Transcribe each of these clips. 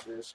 Cheers.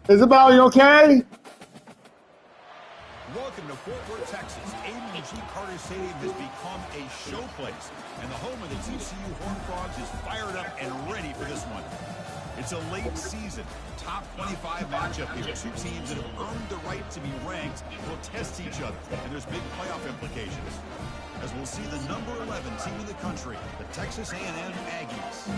Isabel, you okay? Welcome to Fort Worth, Texas. A&G Carter Stadium has become a showplace, and the home of the TCU Horned Frogs is fired up and ready for this one. It's a late season, top 25 matchup here. Two teams that have earned the right to be ranked will test each other, and there's big playoff implications. As we'll see the number 11 team in the country, the Texas A&M Aggies,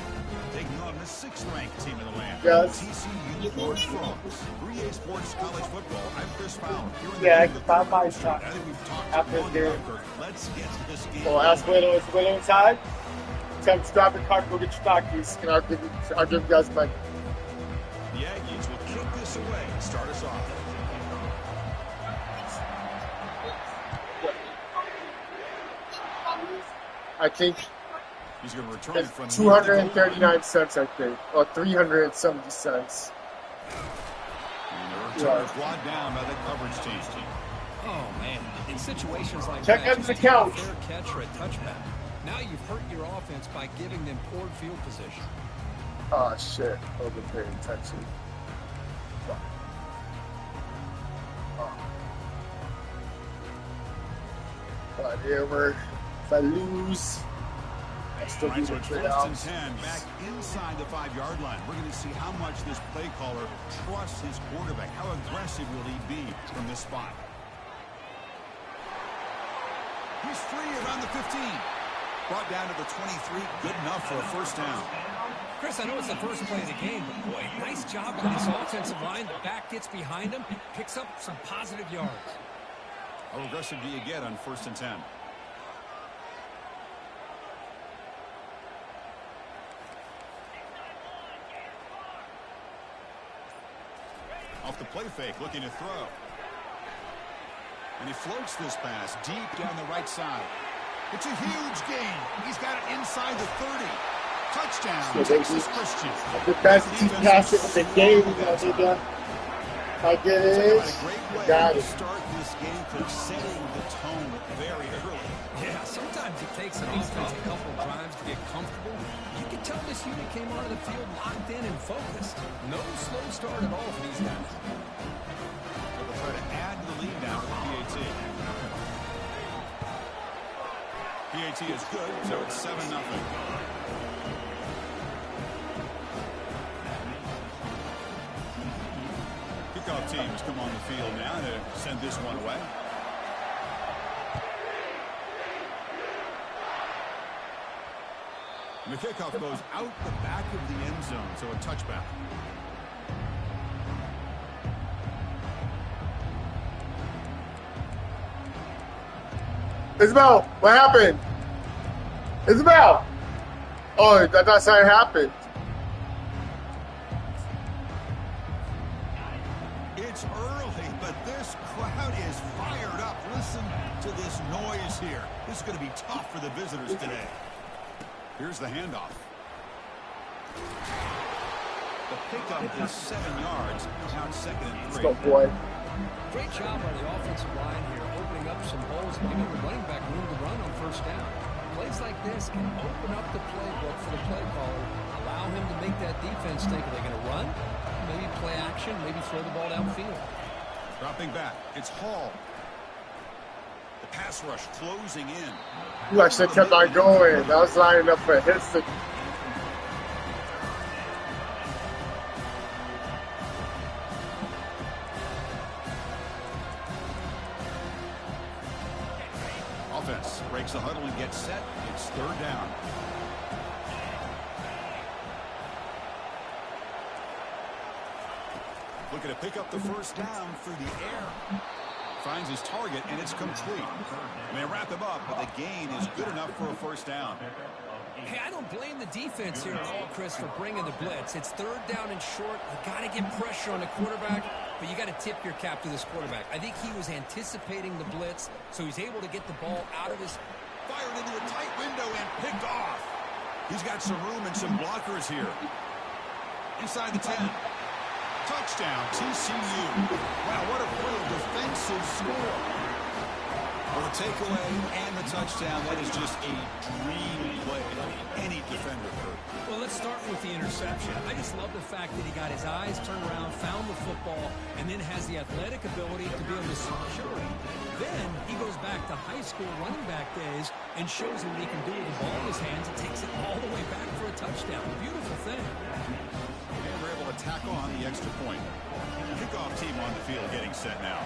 taking on the 6th-ranked team in the land, TCU Horned Frogs. 3A Sports College Football. I'm Chris Fowler. Yeah, I can find my shot after the game. Let's get to this game. Well, ask Willow, is Willow inside? Tell him to grab the card, go get your stock keys, and I'll give you guys money. The Aggies will kick this away and start us off. I think he's going to return from 239 cents, I think, or 370 cents. And the return is brought down by the coverage team. Oh man! In situations like check that, out the couch. Fair catch or a touchback. Now you've hurt your offense by giving them poor field position. Oh shit! Overpaying attention. But here we're. If I lose, I still be so with it's 1st and 10 back inside the 5-yard line. We're going to see how much this play caller trusts his quarterback. How aggressive will he be from this spot? He's free around the 15. Brought down to the 23. Good enough for a 1st down. Chris, I know it's the first play of the game, but boy, nice job by this offensive line. The back gets behind him, picks up some positive yards. How aggressive do you get on 1st and 10? Off the play fake, looking to throw. And he floats this pass deep down the right side. It's a huge gain. He's got it inside the 30. Touchdown, Texas Christian. The best team pass it in the game, nigga. I get it. Got it. Start this game for setting the tone very early. Yeah, sometimes it takes an offense a couple drives to get comfortable. You can tell this unit came onto the field locked in and focused. No slow start at all for these guys. They'll try to add to the lead now for PAT. PAT is good, so it's 7-0. Kickoff teams come on the field now to send this one away. And the kickoff goes out the back of the end zone, so a touchback. Isabel, what happened? Isabel! Oh, that's how it happened. It's early, but this crowd is fired up. Listen to this noise here. This is going to be tough for the visitors today. Here's the handoff. The pickup is 7 yards. Now it's 2nd and 3. Let's go, boy. Great job by the offensive line here, opening up some holes and giving the running back room to run on 1st down. Plays like this can open up the playbook for the play caller, allow him to make that defense think, are they going to run? Maybe play action, maybe throw the ball downfield. Dropping back, it's Hall. The pass rush closing in. You actually kept on going. I was lining up for hits. Breaks the huddle and gets set. It's third down. Looking to pick up the first down through the air. Finds his target, and it's complete. And they wrap him up, but the gain is good enough for a first down. Hey, I don't blame the defense here at all, Chris, for bringing the blitz. It's third down and short. You got to get pressure on the quarterback, but you got to tip your cap to this quarterback. I think he was anticipating the blitz, so he's able to get the ball out of his... Fired into a tight window and picked off. He's got some room and some blockers here. Inside the 10. Touchdown, TCU. Wow, what a brutal defensive score. For the takeaway and the touchdown, that is just a dream play that any defender could. Well, let's start with the interception. I just love the fact that he got his eyes turned around, found the football, and then has the athletic ability to be able to secure it. Then he goes back to high school running back days and shows him what he can do with the ball in his hands and takes it all the way back for a touchdown. Beautiful thing. And we're able to tack on the extra point. Kickoff team on the field getting set now.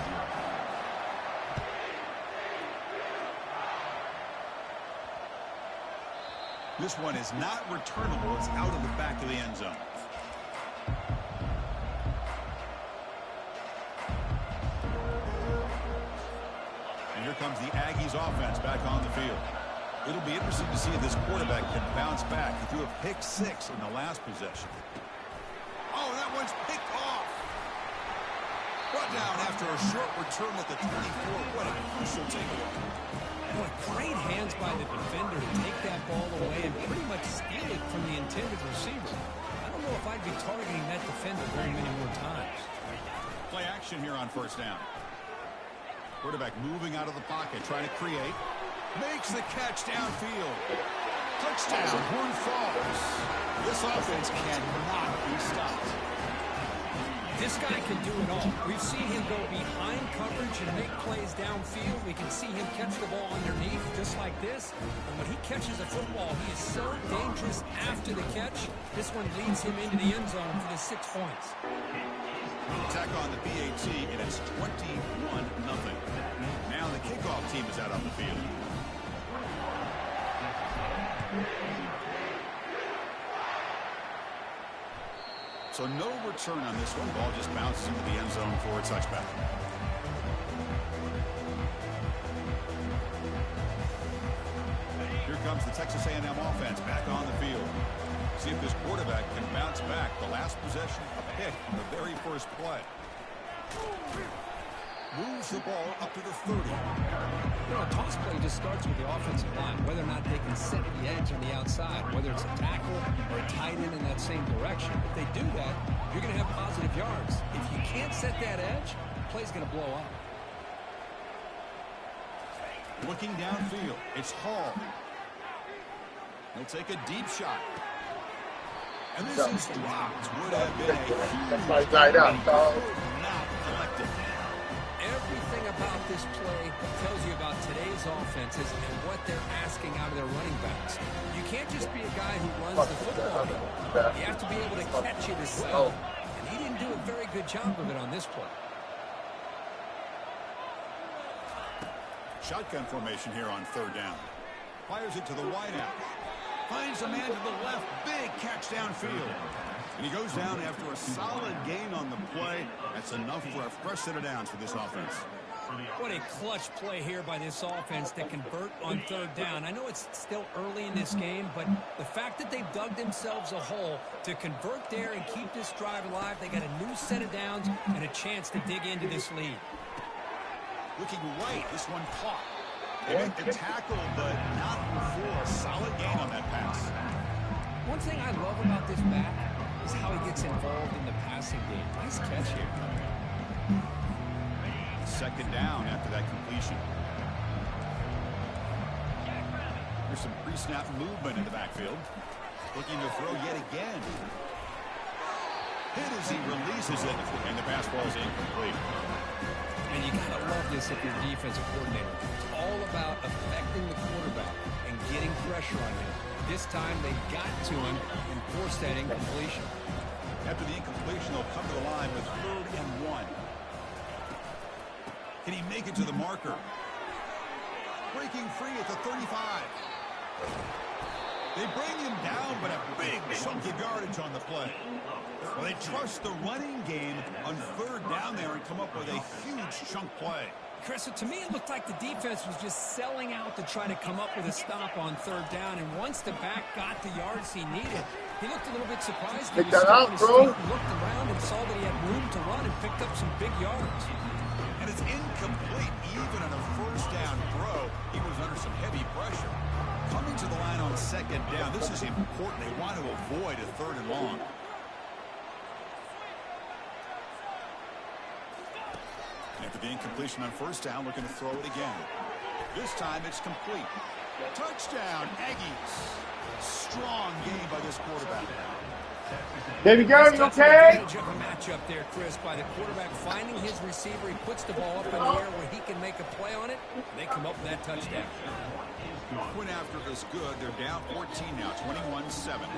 This one is not returnable. It's out of the back of the end zone. And here comes the Aggies offense back on the field. It'll be interesting to see if this quarterback can bounce back. He threw a pick 6 in the last possession. Oh, that one's picked off. Brought down after a short return at the 24. What a crucial takeaway. Boy, great hands by the defender to take that ball away and pretty much steal it from the intended receiver. I don't know if I'd be targeting that defender very many more times. Play action here on first down. Quarterback moving out of the pocket, trying to create. Makes the catch downfield. Touchdown, Horned Frogs. This offense cannot be stopped. This guy can do it all. We've seen him go behind coverage and make plays downfield. We can see him catch the ball underneath just like this. And when he catches a football, he is so dangerous after the catch. This one leads him into the end zone for the 6 points. Attack on the BAT, and it's 21-0. Now the kickoff team is out on the field. So no return on this one. Ball just bounces into the end zone for a touchback. Here comes the Texas A&M offense back on the field. See if this quarterback can bounce back. The last possession, a pick on the very first play. Moves the ball up to the 30. You know, a toss play just starts with the offensive line, whether or not they can set the edge on the outside, whether it's a tackle or a tight end in that same direction. If they do that, you're going to have positive yards. If you can't set that edge, the play's going to blow up. Looking downfield, it's Hall. He'll take a deep shot. And this is dropped. Would have been a huge not collected. Everything about this play tells you about today's offenses and what they're asking out of their running backs. You can't just be a guy who runs the football. You have to be able to catch it as well. And he didn't do a very good job of it on this play. Shotgun formation here on third down. Fires it to the wideout. Finds a man to the left. Big catch downfield. And he goes down after a solid gain on the play. That's enough for a fresh set of downs for this offense. What a clutch play here by this offense to convert on third down. I know it's still early in this game, but the fact that they've dug themselves a hole to convert there and keep this drive alive, they got a new set of downs and a chance to dig into this lead. Looking right, this one caught. They make the tackle, but not before a solid gain on that pass. One thing I love about this back is how he gets involved in the passing game. Nice catch here. Second down after that completion. There's some pre-snap movement in the backfield. Looking to throw yet again. Hit as he releases it, and the pass ball is incomplete. And you gotta love this if you're a defensive coordinator. It's all about affecting the quarterback and getting pressure on him. This time they got to him and forced that incompletion. After the incompletion, they'll come to the line with 3rd and 1. Can he make it to the marker? breaking free at the 35. They bring him down, but a big chunk of yardage on the play. Well, they trust the running game on third down there and come up with a huge chunk play. Chris, to me, it looked like the defense was just selling out to try to come up with a stop on third down. And once the back got the yards he needed, he looked a little bit surprised. Pick that out, bro. He looked around and saw that he had room to run and picked up some big yards. And it's incomplete. Even on a first down throw, he was under some heavy pressure. Coming to the line on second down, this is important. They want to avoid a third and long. After the incompletion on first down, looking to throw it again. This time it's complete. Touchdown, Aggies. Strong game by this quarterback. Baby girl, you okay? Of a matchup there, Chris, by the quarterback finding his receiver. He puts the ball up in the air where he can make a play on it. And they come up with that touchdown. Point after is good. They're down 14 now, 21-7.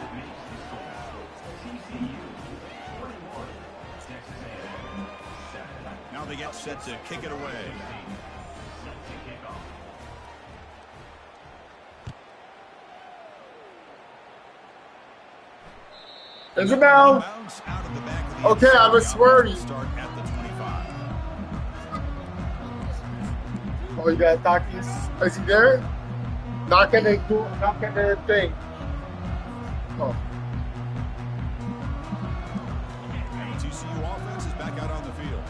Now they get set to kick it away. There's a bound. Okay, I was swerving. Start at the 25. Oh, you got Takis. Is he there? Knocking the thing. Oh. TCU offense is back out on the field.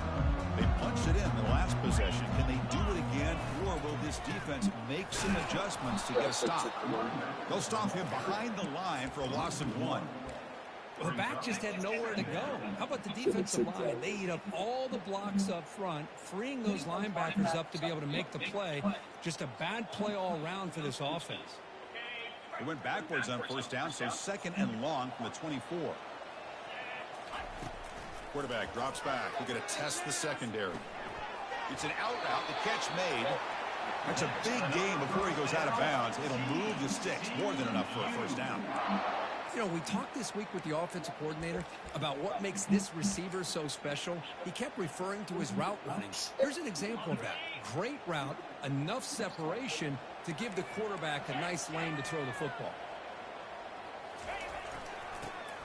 They punched it in the last possession. Can they do it again, or will this defense make some adjustments to get a stop? They'll stop him behind the line for a loss of 1. Well, the back just had nowhere to go. How about the defensive line? They eat up all the blocks up front, freeing those linebackers up to be able to make the play. Just a bad play all around for this offense. They went backwards on first down, so second and long from the 24. Quarterback drops back. We're going to test the secondary. It's an out route. The catch made. That's a big game before he goes out of bounds. It'll move the sticks. More than enough for a first down. You know, we talked this week with the offensive coordinator about what makes this receiver so special. He kept referring to his route running. Here's an example of that. Great route, enough separation to give the quarterback a nice lane to throw the football.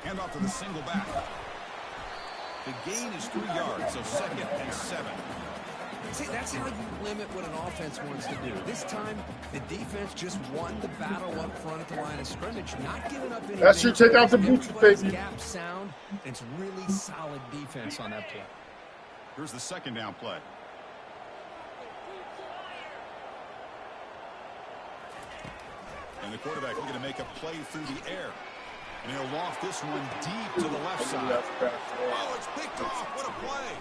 Hand off to the single back. The gain is 3 yards, so second and 7. See, that's how you limit what an offense wants to do. This time, the defense just won the battle up front at the line of scrimmage, not giving up anything. That should take out the boots, baby. Gap sound. It's really solid defense on that play. Here's the second down play. And the quarterback looking to make a play through the air. And he'll loft this one deep to the left side. Oh, it's picked off. What a play.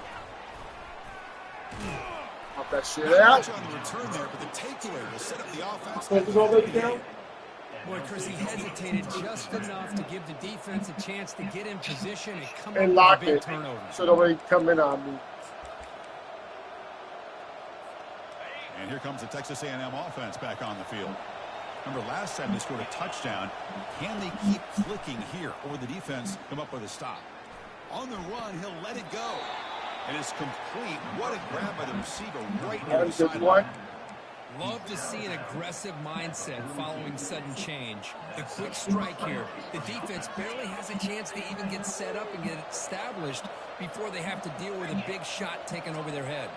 Pop that shit out. On the return there, but the takeaway will set up the offense. Boy, Chris, he hesitated just enough to give the defense a chance to get in position and come and up lock with a big it turnover. so nobody come in on me. And here comes the Texas A&M offense back on the field. Remember, last time they scored a touchdown. Can they keep clicking here, or the defense come up with a stop? On the run, he'll let it go. And it's complete. What a grab by the receiver right near the sideline. Love to see an aggressive mindset following sudden change. The quick strike here. The defense barely has a chance to even get set up and get established before they have to deal with a big shot taken over their head.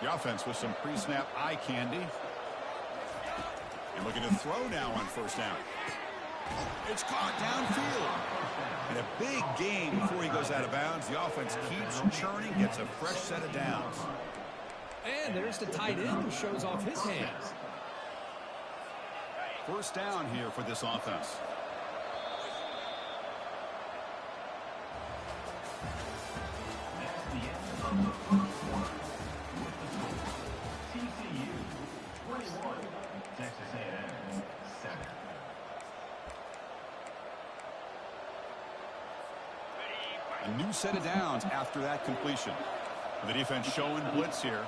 The offense with some pre-snap eye candy. And looking to throw now on first down. It's caught downfield. And a big game before he goes out of bounds. The offense keeps churning, gets a fresh set of downs. And there's the tight end who shows off his hands. First down here for this offense. A new set of downs after that completion. The defense showing blitz here.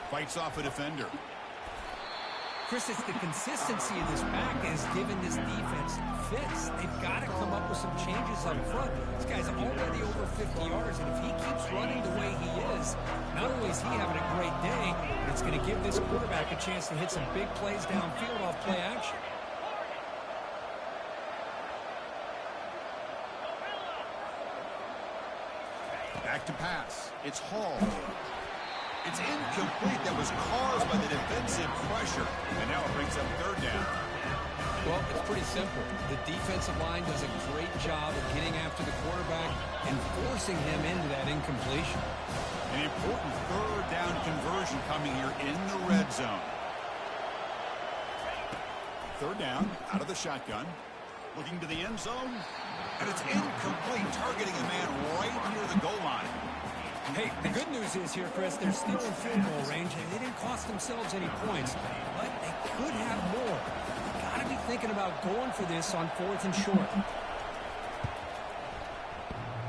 Fights off a defender. Chris, it's the consistency of this back that has given this defense fits. They've got to come up with some changes up front. This guy's already over 50 yards, and if he keeps running the way he is, not only is he having a great day, but it's going to give this quarterback a chance to hit some big plays downfield off play action. Back to pass. It's Hall. It's incomplete. That was caused by the defensive pressure. And now it brings up third down. Well, it's pretty simple. The defensive line does a great job of getting after the quarterback and forcing him into that incompletion. An important third down conversion coming here in the red zone. Third down, out of the shotgun. Looking to the end zone. And it's incomplete, targeting a man right near the goal line. Hey, the good news is here, Chris, they're still in field goal range, and they didn't cost themselves any points, but they could have more. Got to be thinking about going for this on 4th and short.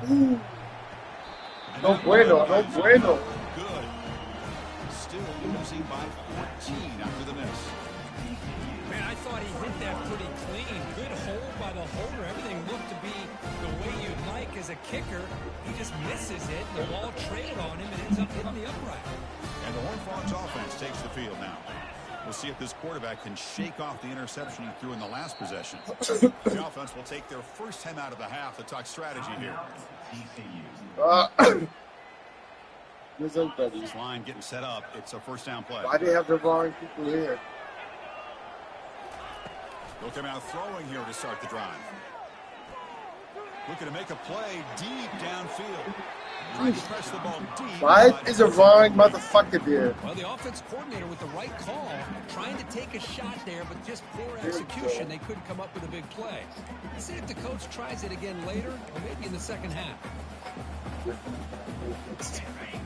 Ooh. No bueno, no bueno. Good. Still losing by 14 after the miss. Man, I thought he hit that pretty clean. Good hold by the holder. Everything looked to be the way you'd like as a kicker. He just misses it. The ball trailed on him and ends up hitting the upright. And the Horned Frogs offense takes the field now. We'll see if this quarterback can shake off the interception he threw in the last possession. The offense will take their first time out of the half to talk strategy here. This line getting set up. It's a first down play. Why do they have the wrong people here? They'll come out throwing here to start the drive. Looking to make a play deep downfield. Trying to press the ball deep. Why is a wrong motherfucker there? Well, the offense coordinator with the right call, trying to take a shot there, but just poor execution. They couldn't come up with a big play. Let's see if the coach tries it again later, or maybe in the second half.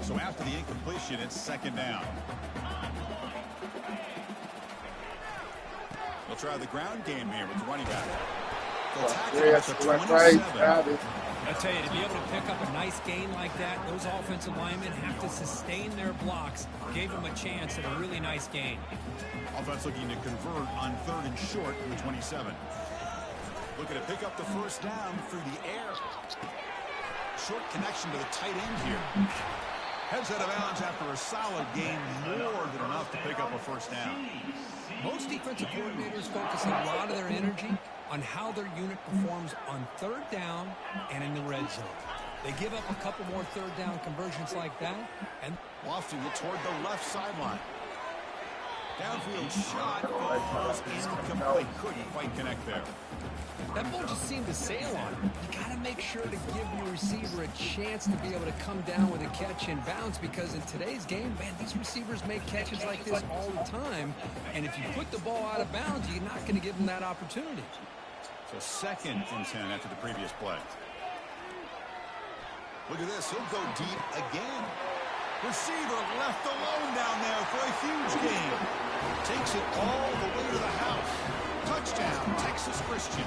So after the incompletion, it's second down. They'll try the ground game here with the running back. They'll tackle him at the 27. I tell you, to be able to pick up a nice gain like that, those offensive linemen have to sustain their blocks. Gave them a chance at a really nice gain. Offense looking to convert on 3rd and short from the 27. Looking to pick up the first down through the air. Short connection to the tight end here. Heads out of bounds after a solid gain, more than enough to pick up a first down. Most defensive coordinators focus a lot of their energy on how their unit performs on 3rd down and in the red zone. They give up a couple more 3rd down conversions like that, and lofting it toward the left sideline. Downfield shot falls incomplete. Couldn't quite connect there. That ball just seemed to sail on him. You got to make sure to give your receiver a chance to be able to come down with a catch and bounce, because in today's game, man, these receivers make catches like this all the time. And if you put the ball out of bounds, you're not going to give them that opportunity. So 2nd and 10 after the previous play. Look at this. He'll go deep again. Receiver left alone down there for a huge gain. Takes it all the way to the house. Touchdown, Texas Christian.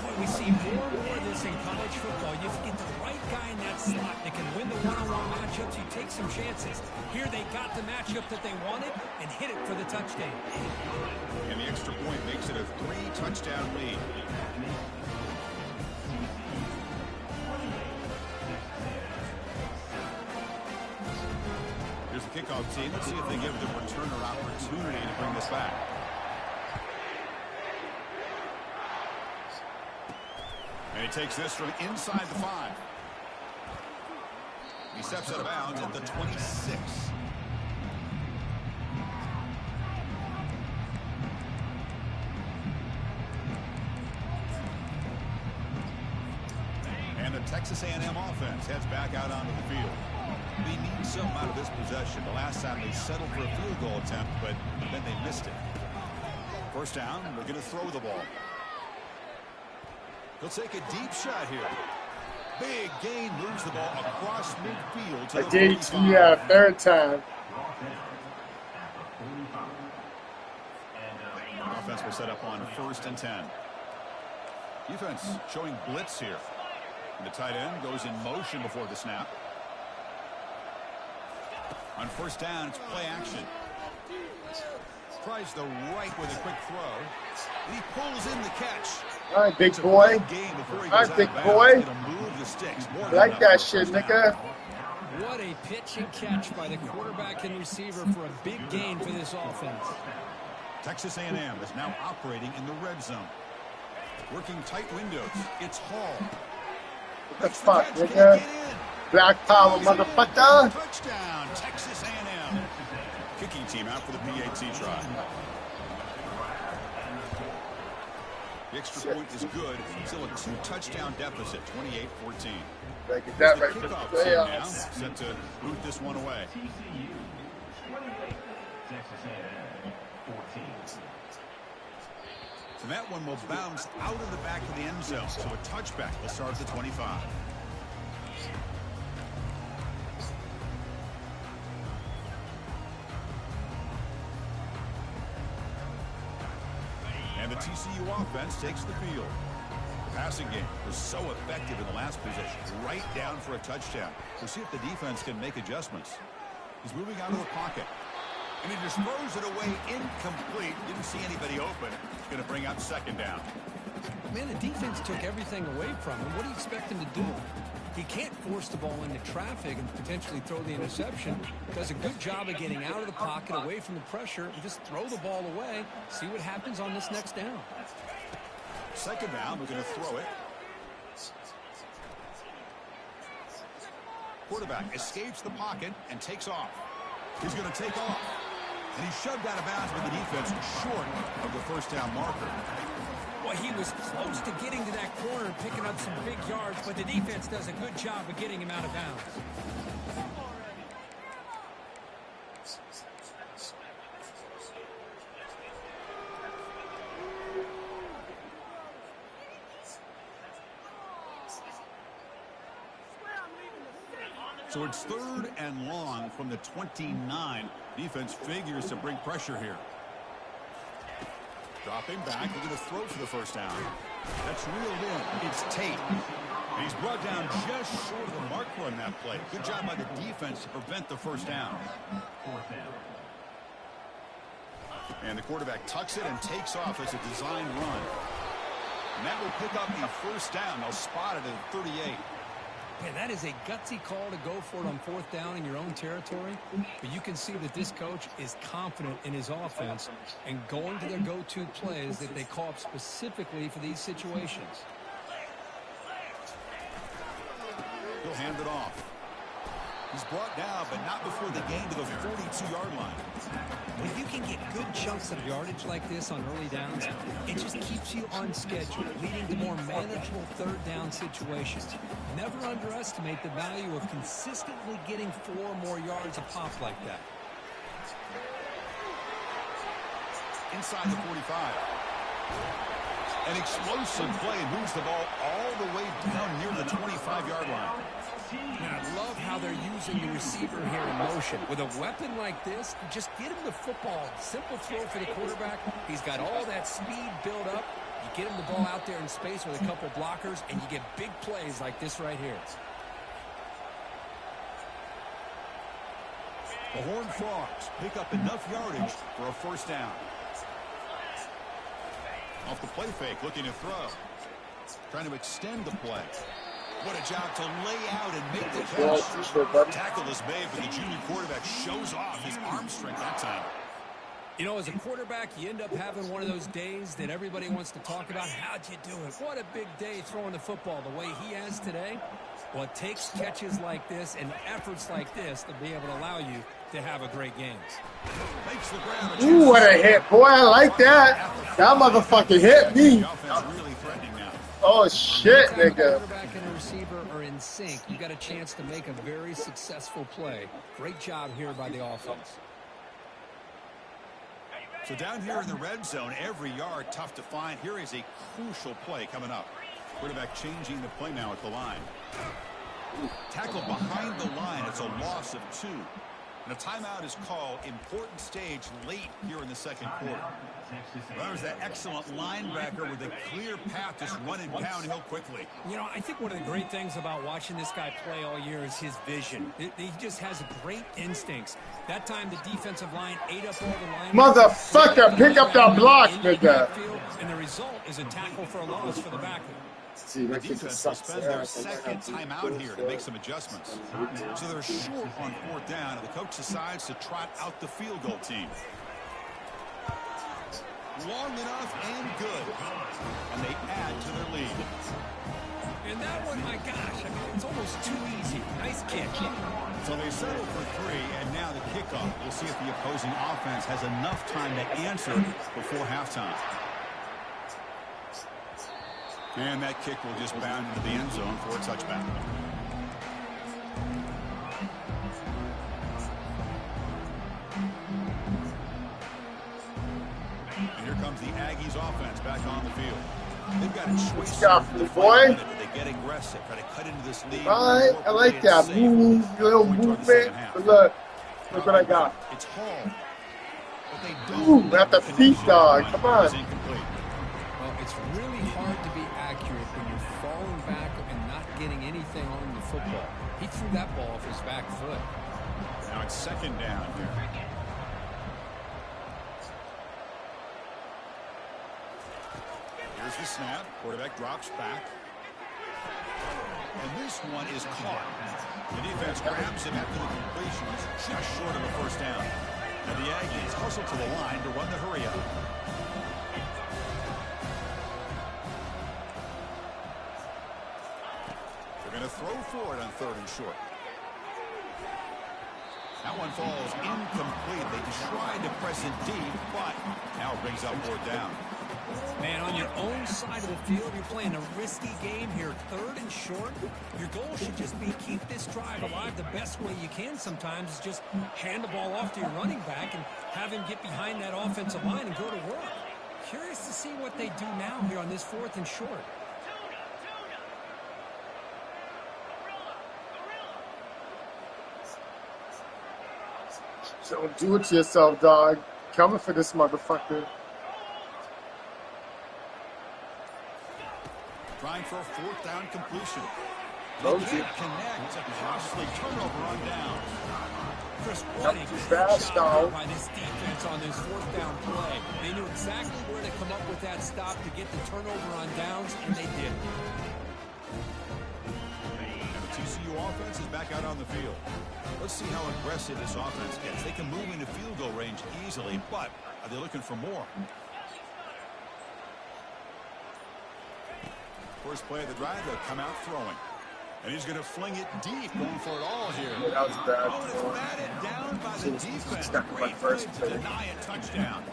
Boy, we see more and more of this in college football. You get the right guy in that slot that can win the one-on-one matchups. You take some chances. Here they got the matchup that they wanted and hit it for the touchdown. And the extra point makes it a 3-touchdown lead. Here's the kickoff team. Let's see if they give the returner opportunity to bring this back. And he takes this from inside the 5. He steps out of bounds at the 26. And the Texas A&M offense heads back out onto the field. They need something out of this possession. The last time they settled for a field goal attempt, but then they missed it. First down, they're going to throw the ball. He'll take a deep shot here. Big gain, moves the ball across midfield to the 45. Third time. Offense will set up on 1st and 10. Defense showing blitz here. And the tight end goes in motion before the snap. On 1st down, it's play action. Tries the right with a quick throw. And he pulls in the catch. All right, big boy. All right, big boy. Like that shit, nigga. What a pitch and catch by the quarterback and receiver for a big gain for this offense. Texas A&M is now operating in the red zone. Working tight windows. It's Hall. What the fuck, nigga? Black power, motherfucker. Touchdown, Texas A&M. Kicking team out for the PAT try. The extra point is good. Still a 2-touchdown deficit, 28-14. Get that right. Kickoff team now set to boot this one away. And that one will bounce out of the back of the end zone. So a touchback will start at the 25. And the TCU offense takes the field. The passing game was so effective in the last possession. Right down for a touchdown. We'll see if the defense can make adjustments. He's moving out of the pocket. And he just throws it away incomplete. Didn't see anybody open. It's going to bring up second down. Man, the defense took everything away from him. What do you expect him to do? He can't force the ball into traffic and potentially throw the interception. Does a good job of getting out of the pocket, away from the pressure, and just throw the ball away. See what happens on this next down. Second down, we're going to throw it. Quarterback escapes the pocket and takes off. He's going to take off. And he's shoved out of bounds with the defense short of the first down marker. Well, he was close to getting to that corner and picking up some big yards, but the defense does a good job of getting him out of bounds. So it's third and long from the 29. Defense figures to bring pressure here. Dropping back, they're going to throw for the first down. That's reeled in. It's Tate. And he's brought down just short of the marker on that play. Good job by the defense to prevent the first down. And the quarterback tucks it and takes off as a design run. And that will pick up the first down. They'll spot it at 38. Man, that is a gutsy call to go for it on fourth down in your own territory. But you can see that this coach is confident in his offense and going to their go-to plays that they call up specifically for these situations. He'll hand it off. He's brought down, but not before the gain to the 42-yard line. When you can get good chunks of yardage like this on early downs, it just keeps you on schedule, leading to more manageable third down situations. Never underestimate the value of consistently getting 4 or more yards a pop like that. Inside the 45. An explosive play moves the ball all the way down near the 25-yard line. And I love how they're using the receiver here in motion. With a weapon like this, just get him the football. Simple throw for the quarterback. He's got all that speed built up. You get him the ball out there in space with a couple blockers, and you get big plays like this right here. The Horned Frogs pick up enough yardage for a first down. Off the play fake, looking to throw. Trying to extend the play. What a job to lay out and make the catch. Tackle is made, but the junior quarterback shows off his arm strength that time. You know, as a quarterback, you end up having one of those days that everybody wants to talk about. How'd you do it? What a big day throwing the football the way he has today. Well, it takes catches like this and efforts like this to be able to allow you to have a great game. Makes the grab. Ooh, what a hit, boy. I like that. That motherfucker hit me. Really threatening now. Oh, shit, nigga. Quarterback and a receiver are in sync. You got a chance to make a very successful play. Great job here by the offense. So down here in the red zone, every yard tough to find. Here is a crucial play coming up. Quarterback changing the play now at the line. Tackle behind the line. It's a loss of 2. And a timeout is called. Important stage late here in the second quarter. Well, there's that excellent linebacker with a clear path just running downhill quickly. You know, I think one of the great things about watching this guy play all year is his vision. He just has great instincts. That time the defensive line ate up all the line. Motherfucker, pick up that block, nigga. And the result is a tackle for a loss for the backer. See, the defense will spend their second timeout here to make some adjustments. So they're short on fourth down, and the coach decides to trot out the field goal team. Long enough and good. And they add to their lead. And that one, my gosh, I mean, it's almost too easy. Nice kick. So they settle for 3, and now the kickoff. We'll see if the opposing offense has enough time to answer before halftime. And that kick will just bound into the end zone for a touchback. And here comes the Aggies offense back on the field. They've got a choice. Boy. They get aggressive, try to cut into this lead. All right, I like that. Move, little movement. Look what I got. It's Hall. But they don't. Ooh, at the feet, dog. Come on. Well, it's really hard to be accurate when you're falling back and not getting anything on the football. He threw that ball off his back foot. Now it's second down here. Here's the snap. Quarterback drops back. And this one is caught. The defense grabs him after the completion. It's just short of a first down. And the Aggies hustle to the line to run the hurry up. They're going to throw for it on 3rd and short. That one falls incomplete. They tried to press it deep, but now it brings up 4th down. Man, on your own side of the field, you're playing a risky game here. 3rd and short. Your goal should just be keep this drive alive the best way you can sometimes is just hand the ball off to your running back and have him get behind that offensive line and go to work. Curious to see what they do now here on this 4th and short. Don't do it to yourself, dog. Coming for this motherfucker. Trying for a 4th down completion. They can't connect. A costly turnover on down. Chris, what a good job by this defense on this 4th down play. They knew exactly where to come up with that stop to get the turnover on downs, and they did. And the TCU offense is back out on the field. Let's see how aggressive this offense gets. They can move into field goal range easily, but are they looking for more? First play of the drive, they'll come out throwing. And he's going to fling it deep, going for it all here. Yeah, that was bad. Oh, it's batted down by the defense. Great play to deny a touchdown.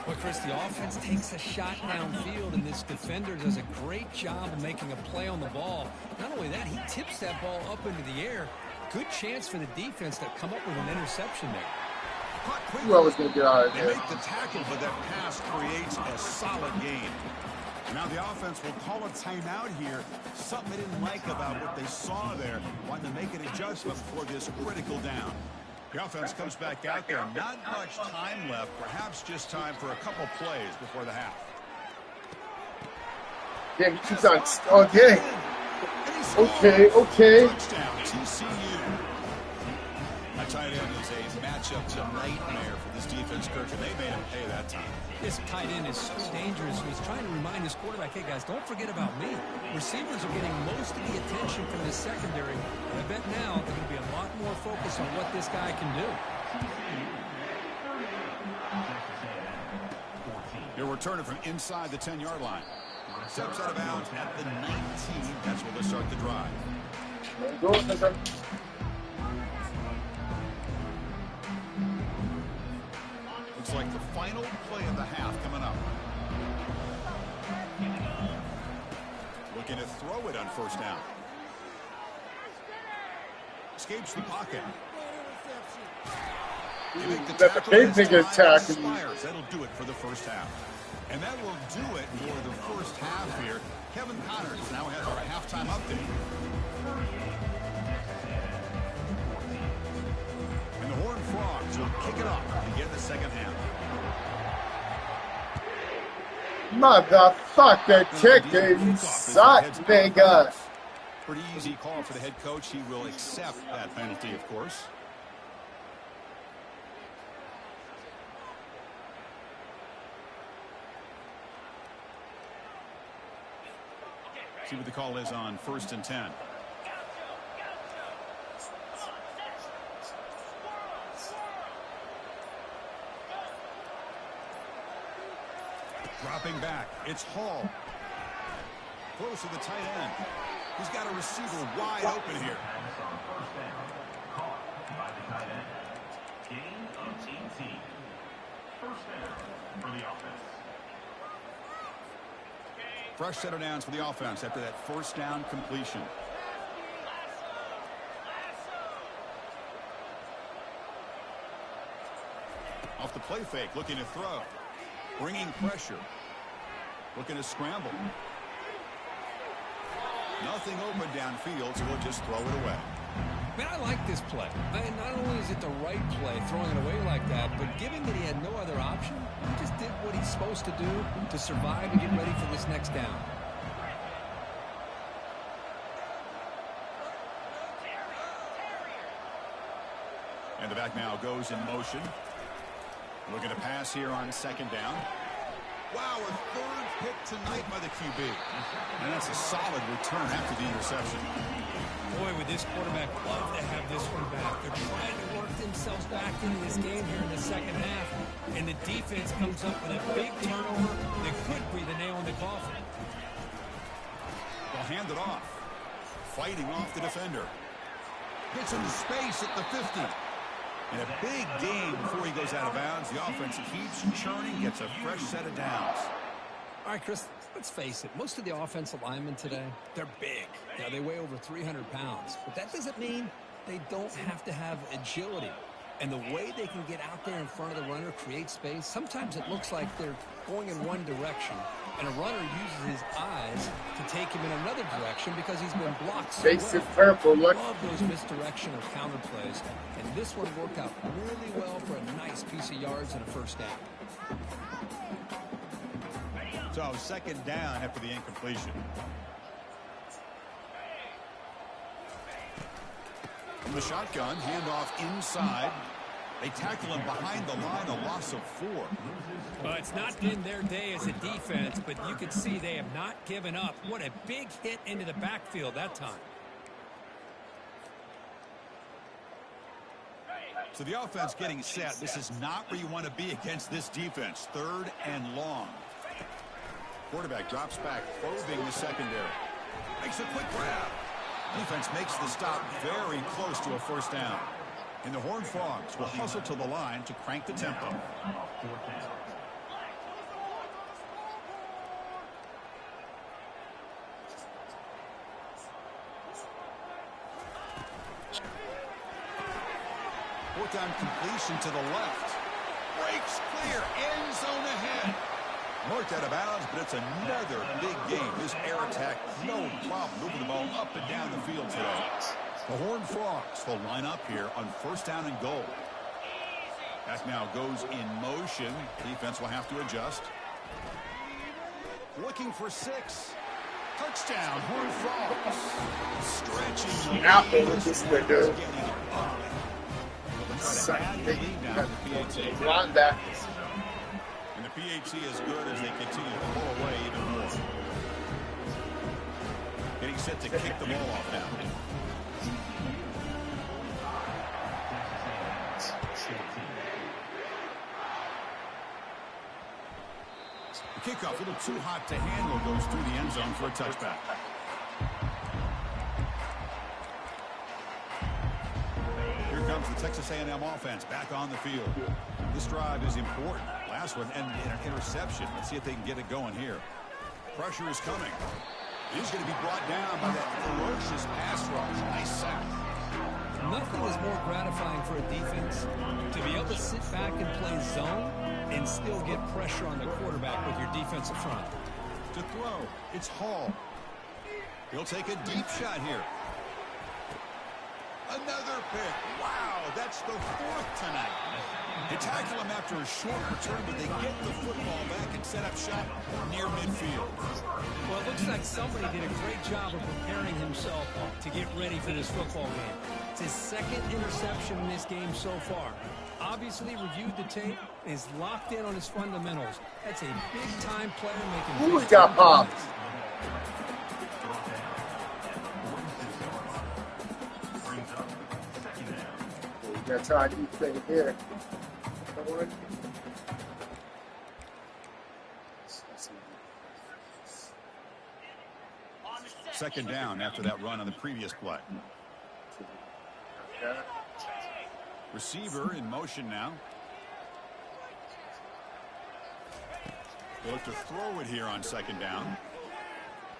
Well, Chris, the offense takes a shot downfield, and this defender does a great job of making a play on the ball. Not only that, he tips that ball up into the air. Good chance for the defense to come up with an interception there. Who else going to get out of They there? make the tackle, but that pass creates a solid gain. Now the offense will call a timeout here. Something they didn't like about what they saw there. Wanting to make an adjustment for this critical down. The offense comes back out there. Not much time left. Perhaps just time for a couple plays before the half. Damn, he keeps on. Okay. Okay. Touchdown, TCU. That tight end is a matchup nightmare for this defense, Kirk, and they made him pay that time. This tight end is so dangerous. He's trying to remind his quarterback, hey, guys, don't forget about me. Receivers are getting most of the attention from this secondary. And I bet now there's going to be a lot more focus on what this guy can do. He'll return it from inside the 10-yard line. Steps out of bounds at the 19. That's where they'll start the drive. Looks like the final play of the half coming up. Looking to throw it on 1st down. Escapes the pocket. Let the big nigga attack him. That'll do it for the first half. And that will do it for the first half here. Kevin Connors now has our halftime update. And the kick it off to begin the second half. Motherfucker, chicken suck, nigga. Pretty easy call for the head coach. He will accept that penalty, of course. See what the call is on 1st and 10. Dropping back, it's Hall. Close to the tight end. He's got a receiver wide open here. Gain of 18. First down for the offense. Fresh set of downs for the offense after that first down completion. Off the play fake, looking to throw. Bringing pressure. Looking to scramble. Nothing open downfield, so we'll just throw it away. Man, I like this play. Not only is it the right play, throwing it away like that, but given that he had no other option, he just did what he's supposed to do to survive and get ready for this next down. And the back now goes in motion. Looking to pass here on second down. Wow, a third pick tonight by the QB. And that's a solid return after the interception. Boy, would this quarterback love to have this one back. They're trying to work themselves back into this game here in the second half. And the defense comes up with a big turnover that could be the nail in the coffin. They'll hand it off. Fighting off the defender. Gets into space at the 50. And a big gain before he goes out of bounds. The offense keeps churning, gets a fresh set of downs. All right, Chris, let's face it. Most of the offensive linemen today, they're big. Now, they weigh over 300 pounds. But that doesn't mean they don't have to have agility. And the way they can get out there in front of the runner, create space, sometimes it looks like they're going in one direction. And a runner uses his eyes to take him in another direction because he's been blocked so Face well. it purple, look. Love those misdirection or counter plays. And this one worked out really well for a nice piece of yards and a first down. So second down after the incompletion. From the shotgun, handoff inside. They tackle him behind the line, a loss of 4. Well, it's not been their day as a defense, but you can see they have not given up. What a big hit into the backfield that time. So the offense getting set. This is not where you want to be against this defense. 3rd and long. Quarterback drops back, probing the secondary. Makes a quick grab. Defense makes the stop very close to a first down. And the Horned Frogs will hustle to the line to crank the tempo. Fourth down completion to the left. Breaks clear. End zone ahead. Marked out of bounds, but it's another big game. This air attack, no problem moving the ball up and down the field today. The Horned Frogs will line up here on first down and goal. Back now goes in motion. Defense will have to adjust. Looking for 6. Touchdown, Horned Frogs. Stretching. Out there with this nigga. Try to add the lead now to the PAT. Linebackers. And the PAT is good as they continue to pull away even more. Getting set to kick the ball off now. The kickoff, a little too hot to handle, goes through the end zone for a touchback. Here comes the Texas A&M offense back on the field. This drive is important. Last one ended in an interception. Let's see if they can get it going here. Pressure is coming. He's going to be brought down by that ferocious pass rush. Nice sack. Nothing is more gratifying for a defense to be able to sit back and play zone and still get pressure on the quarterback with your defensive front. To throw, it's Hall. He'll take a deep shot here. Another pick. Wow, that's the 4th tonight. They tackle him after a short return, but they get the football back and set up shop near midfield. Well, it looks like somebody did a great job of preparing himself to get ready for this football game. It's his second interception in this game so far. Obviously reviewed the tape, is locked in on his fundamentals. That's a big-time player making. Ooh, he got popped. We got to try to do thing here. Second down after that run on the previous play. Receiver in motion now. They look to throw it here on second down.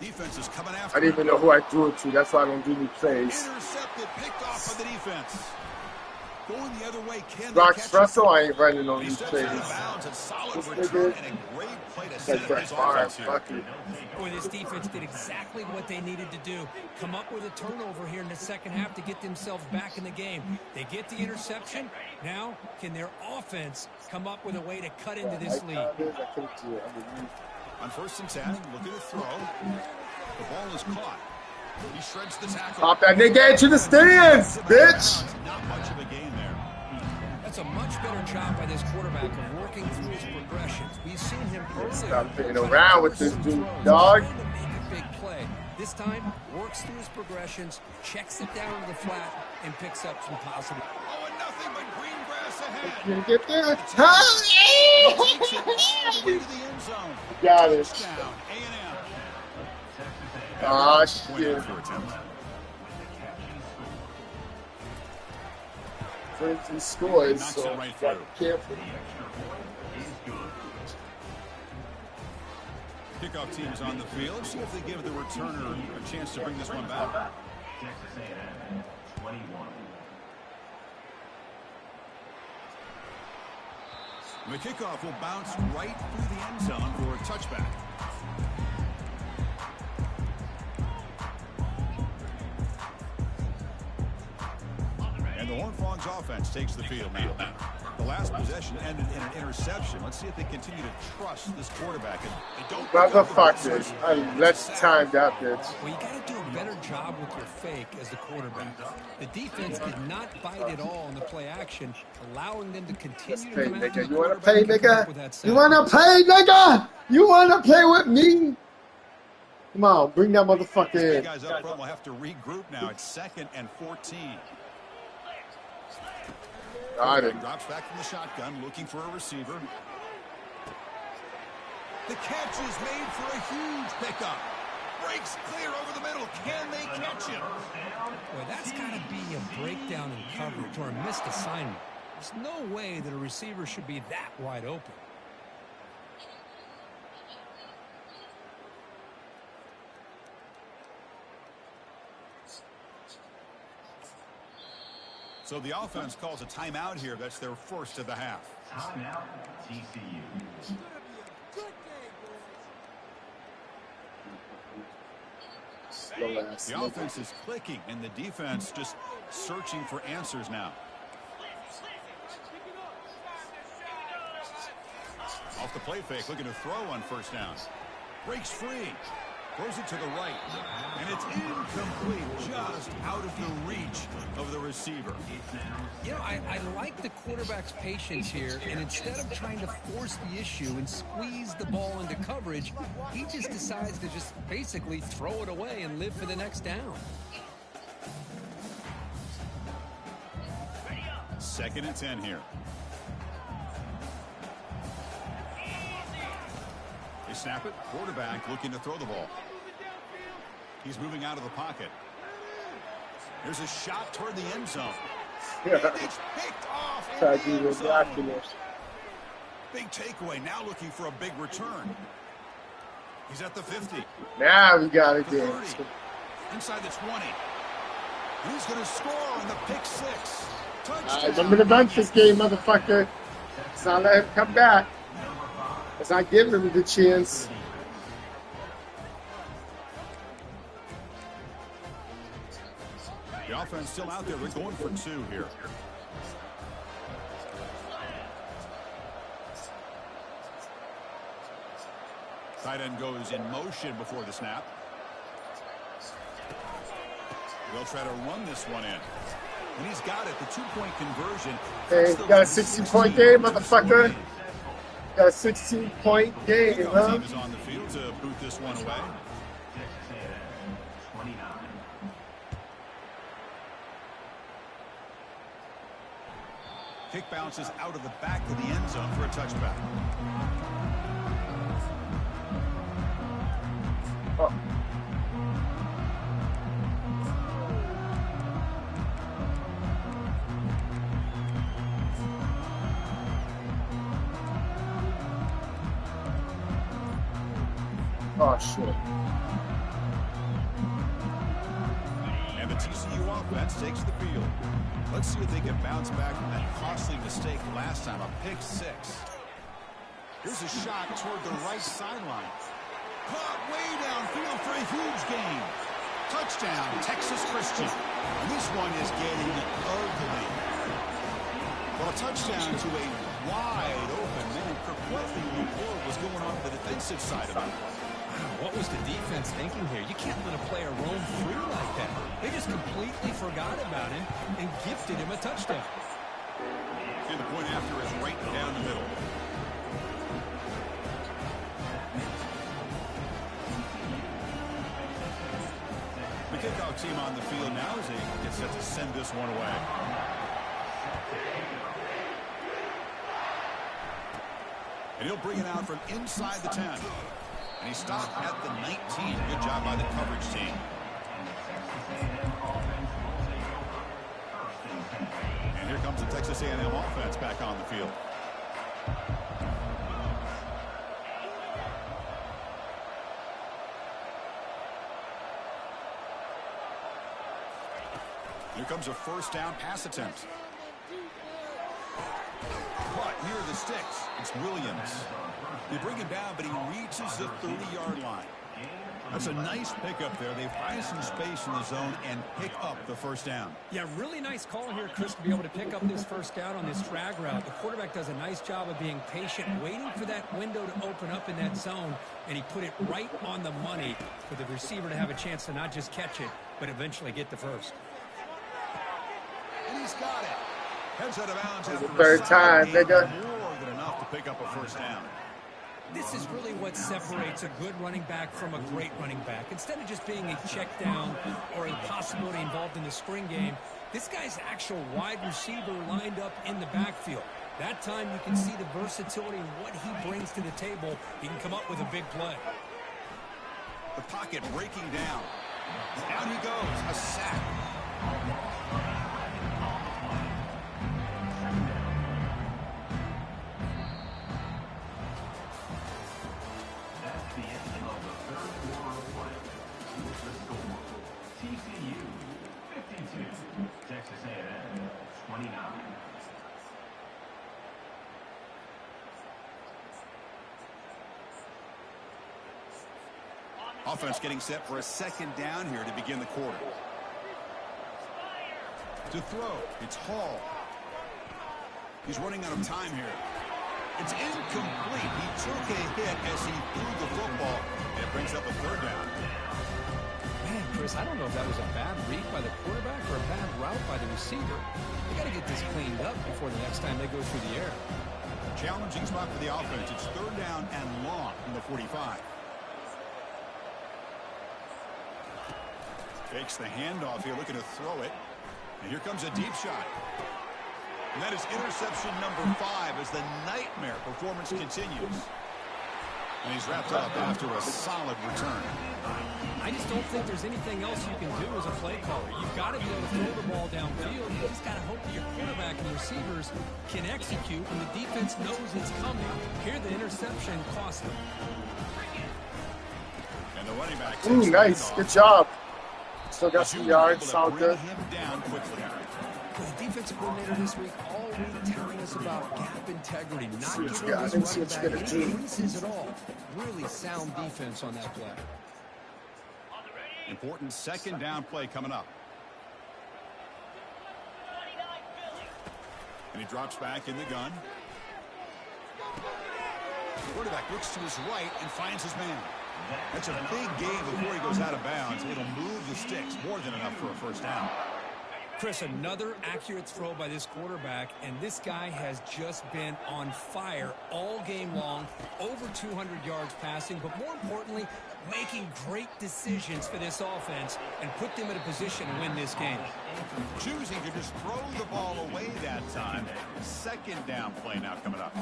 Defense is coming after. I didn't even know who I threw it to. That's why I don't do any plays. Intercepted, picked off by the defense. Going the other way, can Rock Russell, I ain't running on these plays. This return and a great play to set up his offense here. Boy, this defense did exactly what they needed to do. Come up with a turnover here in the second half to get themselves back in the game. They get the interception. Now, can their offense come up with a way to cut into this lead? On 1st and 10, looking to throw. The ball is caught. He shreds the tackle. Pop that nigga into the stands, bitch. Not much of a gain there. That's a much better job by this quarterback of working through his progressions. We've seen him earlier. Stop playing around with this dude, dog. To make a big play. This time, works through his progressions, checks it down to the flat, and picks up some positive. Oh, and nothing but green grass ahead. You get there? Takes it all the way to the end zone. Got it. Touchdown, A&M. Ah, shit. He scores, so right gotta be careful. Kickoff team is on the field. See if they give the returner a chance to bring this one back. Texas A&M 21. The kickoff will bounce right through the end zone for a touchback. And the Horned Frogs offense takes the field now. The last possession ended in an interception. Let's see if they continue to trust this quarterback. And they don't. Motherfuckers, let's time that bitch. Well, you got to do a better job with your fake as the quarterback. The defense did not bite at all in the play action, allowing them to continue to come after the You want to quarterback play, and come up with nigga? that You sack. want to play, nigga? You want to play with me? Come on, bring that motherfucker These in. guys up front will have to regroup now. It's 2nd and 14. Got it. Drops back from the shotgun, looking for a receiver. The catch is made for a huge pickup. Breaks clear over the middle. Can they catch him? Boy, that's got to be a breakdown in coverage or a missed assignment. There's no way that a receiver should be that wide open. So the offense calls a timeout here. That's their first of the half. Timeout, TCU. Slow ass. The offense is clicking, and the defense just searching for answers now. Off the play fake, looking to throw on 1st down. Breaks free. Throws it to the right. And it's incomplete, just out of the reach of the receiver. You know, I like the quarterback's patience here, and instead of trying to force the issue and squeeze the ball into coverage, he just decides to just basically throw it away and live for the next down. 2nd and 10 here. They snap it. Quarterback looking to throw the ball. He's moving out of the pocket. There's a shot toward the end zone. It's picked off. Try to do the miraculous. Big takeaway. Now looking for a big return. He's at the 50. Now we got it, The game. 30. Inside the 20. He's going to score on the pick 6. Touchdown. Remember the bench this game, motherfucker. Let's not let him come back. Let's not give him the chance. The offense still out there. They're going for 2 here. Tight end goes in motion before the snap. They'll try to run this one in. And he's got it. The 2-point conversion. Hey, you got a 16-point game, motherfucker. Got a 16-point game, huh? Team is on the field to boot this one away. Kick bounces out of the back of the end zone for a touchback. Oh. Oh, shit. And the TCU offense takes the field. Let's see if they can bounce back from that costly mistake last time, a pick 6. Here's a shot toward the right sideline. Caught way downfield for a huge gain. Touchdown, Texas Christian. And this one is getting ugly. Well, a touchdown to a wide open man. Kirk, what in the world was going on the defensive side of it? What was the defense thinking here? You can't let a player roam free like that. They just completely forgot about him and gifted him a touchdown. And the point after is right down the middle. The kickoff team on the field now as they get set to send this one away. And he'll bring it out from inside the 10. And he stopped at the 19. Good job by the coverage team. And here comes the Texas A&M offense back on the field. Here comes a first down pass attempt. Caught near the sticks. It's Williams. They bring him down, but he reaches the 30-yard line. That's a nice pickup there. They find some space in the zone and pick up the first down. Yeah, really nice call here, Chris, to be able to pick up this first down on this drag route. The quarterback does a nice job of being patient, waiting for that window to open up in that zone, and he put it right on the money for the receiver to have a chance to not just catch it, but eventually get the first. And he's got it. Heads out of bounds after the third time, nigga. More than enough to pick up a first down. This is really what separates a good running back from a great running back. Instead of just being a check down or a possibility involved in the screen game, this guy's actual wide receiver lined up in the backfield. That time you can see the versatility and what he brings to the table. He can come up with a big play. The pocket breaking down. Down he goes. A sack. TCU 52, Texas A&M 29. Offense getting set for a second down here to begin the quarter. To throw, it's Hall. He's running out of time here. It's incomplete. He took a hit as he threw the football, and it brings up a third down. Man, Chris, I don't know if that was a bad read by the quarterback or a bad route by the receiver. They got to get this cleaned up before the next time they go through the air. Challenging spot for the offense. It's third down and long from the 45. Takes the handoff here, looking to throw it. And here comes a deep shot. And that is interception number 5 as the nightmare performance continues. And he's wrapped up after a solid return. I just don't think there's anything else you can do as a play caller. You've got to be able to throw the ball downfield. You just got to hope that your quarterback and receivers can execute when the defense knows it's coming. Here, the interception cost them. And the running back takes Ooh, nice. Good job. Still got some yards. Sound good. him down quickly. The defensive coordinator this week all week telling us about gap integrity, not giving this running back any creases at all. Really sound defense on that play. Important second down play coming up. And he drops back in the gun. Quarterback looks to his right and finds his man. That's a big gain before he goes out of bounds. It'll move the sticks, more than enough for a first down. Chris, another accurate throw by this quarterback, and this guy has just been on fire all game long, over 200 yards passing, but more importantly, making great decisions for this offense and put them in a position to win this game. Choosing to just throw the ball away that time. Second down play now coming up.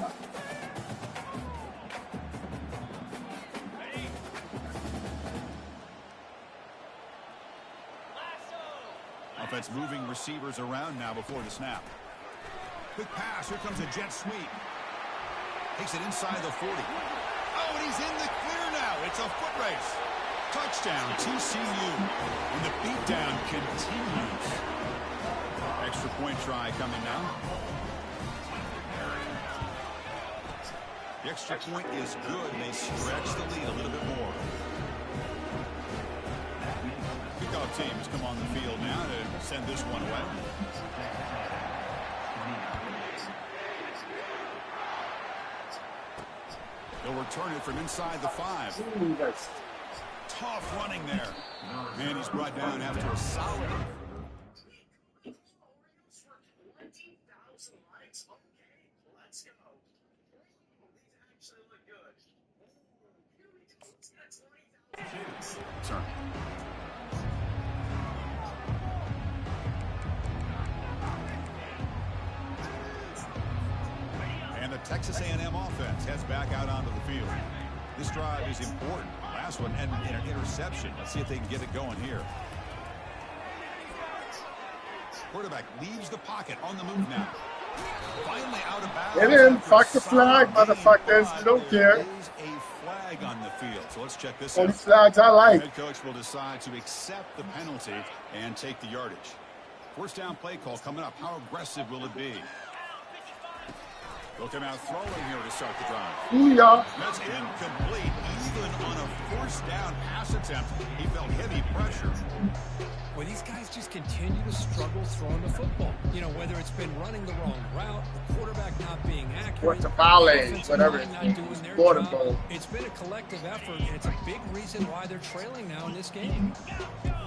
Offense moving receivers around now before the snap. Quick pass. Here comes a jet sweep. Takes it inside the 40. Oh, and he's in the clear now. It's a foot race. Touchdown, TCU. And the beatdown continues. Extra point try coming now. The extra point is good. They stretch the lead a little bit more. Kickoff team has come on the field now to send this one away. They'll return it from inside the 5. Tough running there. And he's brought down after a solid. Turn. And the Texas A&M offense heads back out onto the field. This drive is important. Last one ended in an interception. Let's see if they can get it going here. Quarterback leaves the pocket on the move now. Finally out of bounds. Get in. Fuck the flag, motherfuckers. You don't care. There is a flag on the field. So let's check this Only out. flags I like. The head coach will decide to accept the penalty and take the yardage. First down play call coming up. How aggressive will it be? They'll come out throwing here to start the drive. Ooh, y'all. That's incomplete. Even on a first down pass attempt, he felt heavy pressure. Well, these guys just continue to struggle throwing the football. You know, whether it's been running the wrong route, the quarterback not being accurate, What's the ballet, offensive whatever line it's not named. doing their Border job. bowl. It's been a collective effort, and it's a big reason why they're trailing now in this game.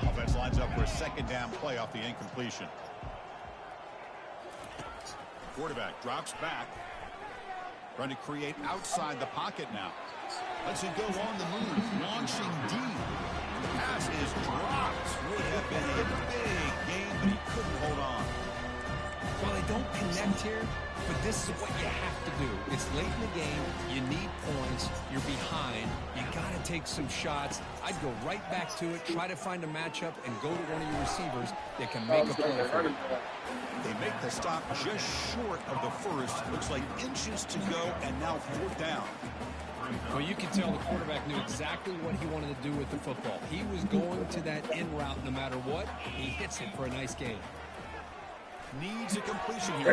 Offense lines up for a second down play off the incompletion. Quarterback drops back. Trying to create outside the pocket now. Lets it go on the move. Launching deep. The pass is dropped. Would have been a big game, but he couldn't hold on. Well, they don't connect here, but this is what you have to do. It's late in the game. You need points. You're behind. You got to take some shots. I'd go right back to it, try to find a matchup, and go to one of your receivers that can make a play for you. They make the stop just short of the first. Looks like inches to go, and now fourth down. Well, you can tell the quarterback knew exactly what he wanted to do with the football. He was going to that in route no matter what. He hits it for a nice gain. Needs a completion here.